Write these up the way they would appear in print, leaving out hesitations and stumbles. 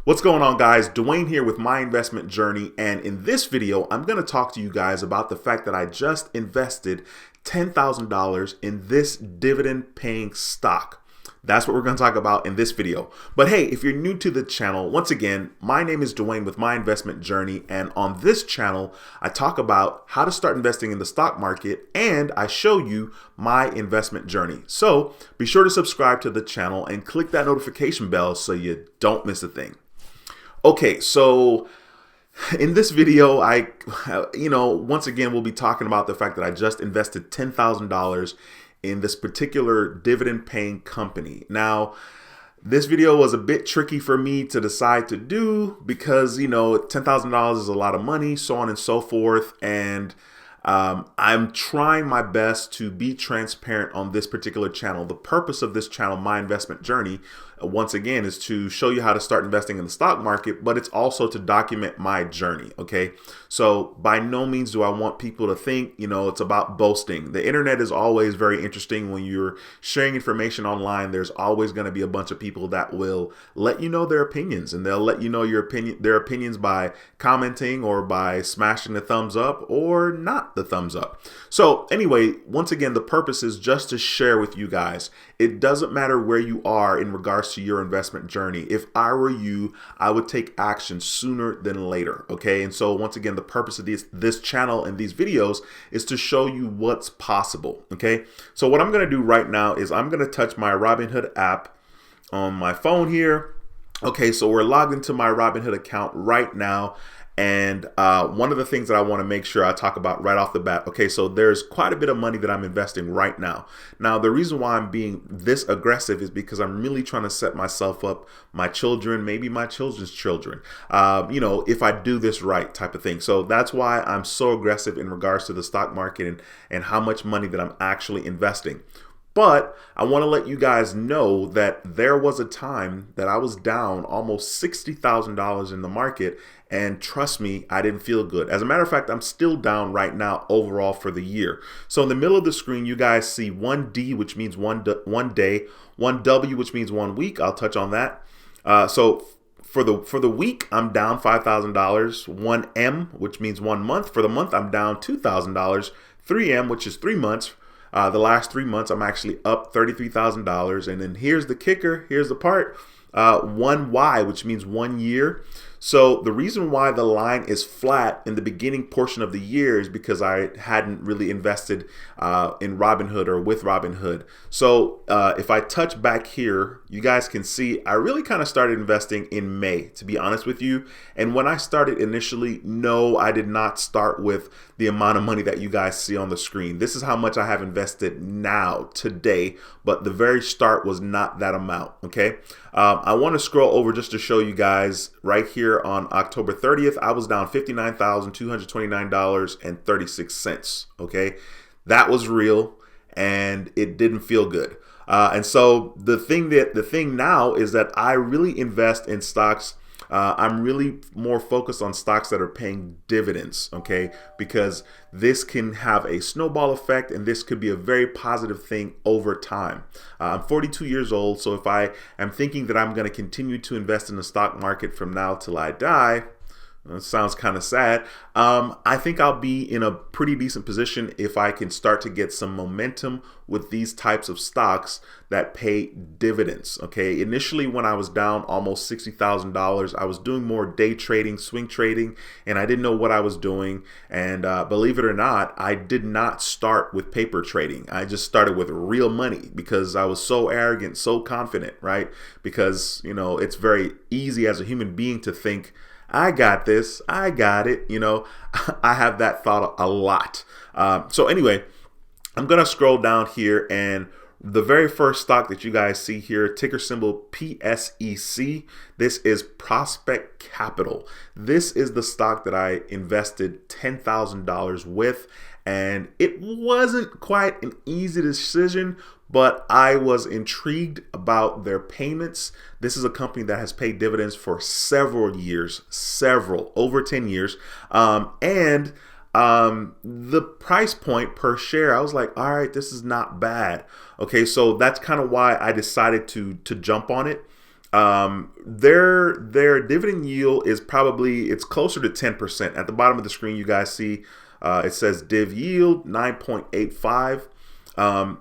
What's going on, guys? Dwayne here with My Investment Journey, and in this video I'm going to talk to you guys about the fact that I just invested $10,000 in this dividend paying stock. That's what we're going to talk about in this video. But hey, if you're new to the channel, once again, my name is Dwayne with My Investment Journey, and on this channel I talk about how to start investing in the stock market and I show you my investment journey. So be sure to subscribe to the channel and click that notification bell so you don't miss a thing. Okay, so in this video, once again, we'll be talking about the fact that I just invested $10,000 in this particular dividend paying company. Now, this video was a bit tricky for me to decide to do because, $10,000 is a lot of money, so on and so forth. And I'm trying my best to be transparent on this particular channel. The purpose of this channel, My Investment Journey, once again, is to show you how to start investing in the stock market, but it's also to document my journey, okay? So by no means do I want people to think, it's about boasting. The internet is always very interesting. When you're sharing information online, there's always going to be a bunch of people that will let you know their opinions, and they'll let you know their opinions by commenting or by smashing the thumbs up or not the thumbs up. So anyway, once again, the purpose is just to share with you guys. It doesn't matter where you are in regards to your investment journey. If I were you, I would take action sooner than later. Okay. And so once again, the purpose of this channel and these videos is to show you what's possible. Okay. So what I'm going to do right now is I'm going to touch my Robinhood app on my phone here. Okay. So we're logged into my Robinhood account right now. And one of the things that I want to make sure I talk about right off the bat, okay, so there's quite a bit of money that I'm investing right now. Now, the reason why I'm being this aggressive is because I'm really trying to set myself up, my children, maybe my children's children, if I do this right type of thing. So that's why I'm so aggressive in regards to the stock market and how much money that I'm actually investing. But I want to let you guys know that there was a time that I was down almost $60,000 in the market. And trust me, I didn't feel good. As a matter of fact, I'm still down right now overall for the year. So in the middle of the screen, you guys see 1D, which means one day, 1W, which means 1 week. I'll touch on that. So for the week, I'm down $5,000. 1M, which means 1 month. For the month, I'm down $2,000. 3M, which is 3 months. The last 3 months, I'm actually up $33,000. And then here's the kicker. Here's the part. 1Y, which means 1 year. So the reason why the line is flat in the beginning portion of the year is because I hadn't really invested in Robinhood or with Robinhood. So if I touch back here, you guys can see I really kind of started investing in May, to be honest with you. And when I started initially, no, I did not start with the amount of money that you guys see on the screen. This is how much I have invested now, today, but the very start was not that amount, okay? I want to scroll over just to show you guys right here on October 30th, I was down $59,229.36. Okay, that was real, and it didn't feel good. And so the thing now is that I really invest in stocks. I'm really more focused on stocks that are paying dividends, okay? Because this can have a snowball effect, and this could be a very positive thing over time. I'm 42 years old, so if I am thinking that I'm going to continue to invest in the stock market from now till I die, it sounds kind of sad. I think I'll be in a pretty decent position if I can start to get some momentum with these types of stocks that pay dividends. Okay, initially when I was down almost $60,000, I was doing more day trading, swing trading, and I didn't know what I was doing. And believe it or not, I did not start with paper trading. I just started with real money because I was so arrogant, so confident, right? Because it's very easy as a human being to think, I got this, I got it. I have that thought a lot. So anyway, I'm going to scroll down here, and the very first stock that you guys see here, ticker symbol PSEC, this is Prospect Capital. This is the stock that I invested $10,000 with, and it wasn't quite an easy decision, but I was intrigued about their payments. This is a company that has paid dividends for several years, over 10 years. And the price point per share, I was like, all right, this is not bad. Okay, so that's kind of why I decided to jump on it. Their dividend yield is probably, it's closer to 10%. At the bottom of the screen, you guys see it says div yield 9.85.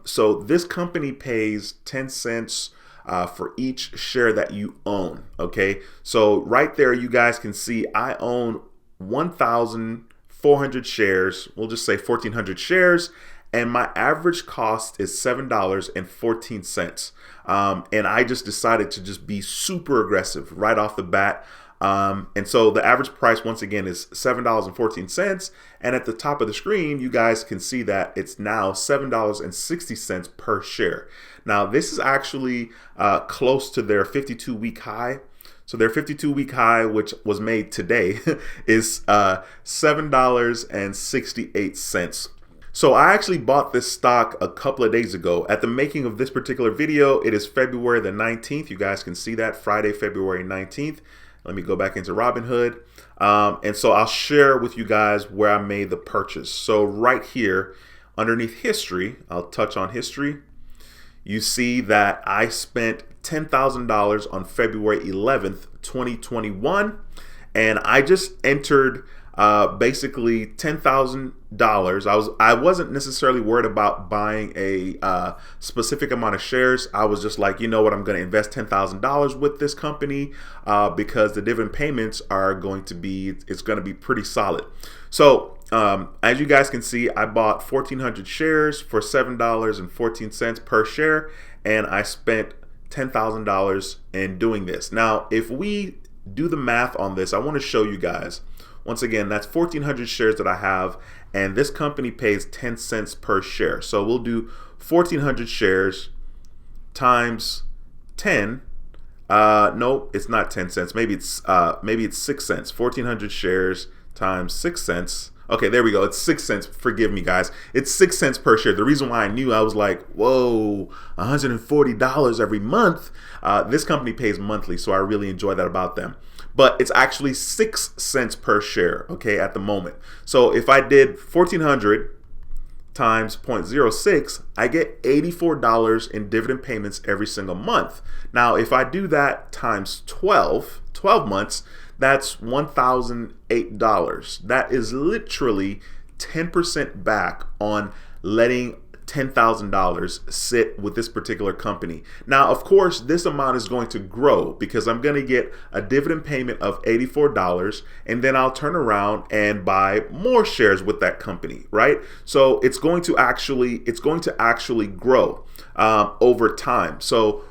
So this company pays 10 cents for each share that you own. Okay, so right there you guys can see I own 1,400 shares. We'll just say 1,400 shares, and my average cost is $7.14. And I just decided to just be super aggressive right off the bat. And so the average price, once again, is $7.14. And at the top of the screen, you guys can see that it's now $7.60 per share. Now, this is actually close to their 52-week high. So their 52-week high, which was made today, is $7.68. So I actually bought this stock a couple of days ago. At the making of this particular video, it is February the 19th. You guys can see that, Friday, February 19th. Let me go back into Robinhood. And so I'll share with you guys where I made the purchase. So right here, underneath history, I'll touch on history. You see that I spent $10,000 on February 11th, 2021. And I just entered basically $10,000. I wasn't necessarily worried about buying a specific amount of shares. I was just like, you know what, I'm going to invest $10,000 with this company because the dividend payments are going to be, it's going to be pretty solid. So as you guys can see, I bought 1,400 shares for $7.14 per share, and I spent $10,000 in doing this. Now, if we do the math on this, I want to show you guys. Once again, that's 1,400 shares that I have, and this company pays 10 cents per share. So we'll do 1,400 shares times 10. No, it's not 10 cents. Maybe it's 6 cents. 1,400 shares times 6 cents. Okay, there we go. It's 6 cents. Forgive me, guys. It's 6 cents per share. The reason why I knew, I was like, whoa, $140 every month. This company pays monthly, so I really enjoy that about them. But it's actually 6 cents per share, okay, at the moment. So if I did 1,400 times 0.06, I get $84 in dividend payments every single month. Now, if I do that times 12 months, that's $1,008. That is literally 10% back on letting $10,000 sit with this particular company. Now, of course, this amount is going to grow because I'm going to get a dividend payment of $84, and then I'll turn around and buy more shares with that company, right? So it's going to actually grow over time. So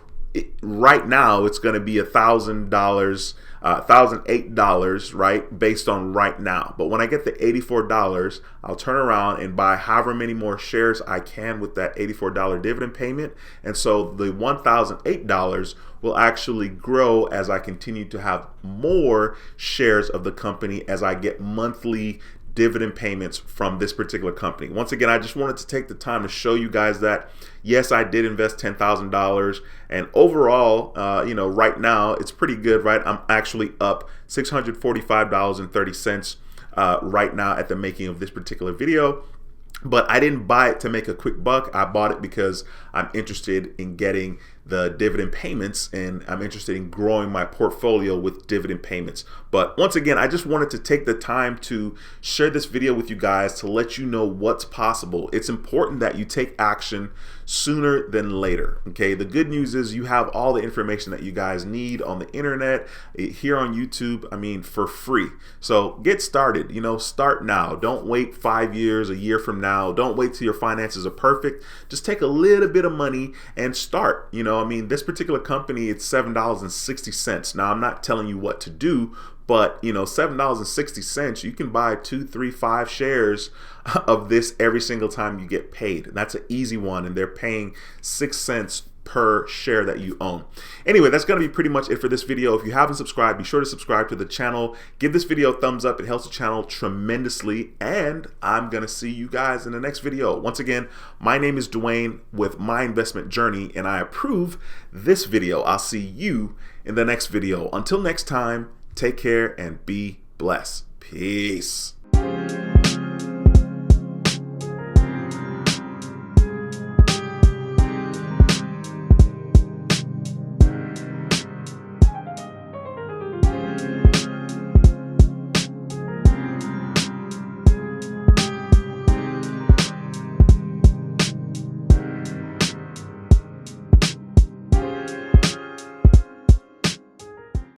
right now, it's going to be $1,000. $1,008, right, based on right now. But when I get the $84, I'll turn around and buy however many more shares I can with that $84 dividend payment. And so the $1,008 will actually grow as I continue to have more shares of the company as I get monthly dividend payments from this particular company. Once again, I just wanted to take the time to show you guys that yes, I did invest $10,000, and overall, right now it's pretty good, right? I'm actually up $645.30 right now at the making of this particular video. But I didn't buy it to make a quick buck. I bought it because I'm interested in getting the dividend payments, and I'm interested in growing my portfolio with dividend payments. But once again, I just wanted to take the time to share this video with you guys to let you know what's possible. It's important that you take action sooner than later. Okay, the good news is you have all the information that you guys need on the internet, here on YouTube, I mean, for free. So get started, start now. Don't wait 5 years, a year from now. Don't wait till your finances are perfect. Just take a little bit of money and start. This particular company, it's $7.60. Now, I'm not telling you what to do, but $7.60, you can buy 2, 3, 5 shares of this every single time you get paid. And that's an easy one, and they're paying 6 cents per share that you own. Anyway, that's going to be pretty much it for this video. If you haven't subscribed, be sure to subscribe to the channel. Give this video a thumbs up. It helps the channel tremendously, and I'm going to see you guys in the next video. Once again, my name is Dwayne with My Investment Journey, and I approve this video. I'll see you in the next video. Until next time, take care and be blessed. Peace.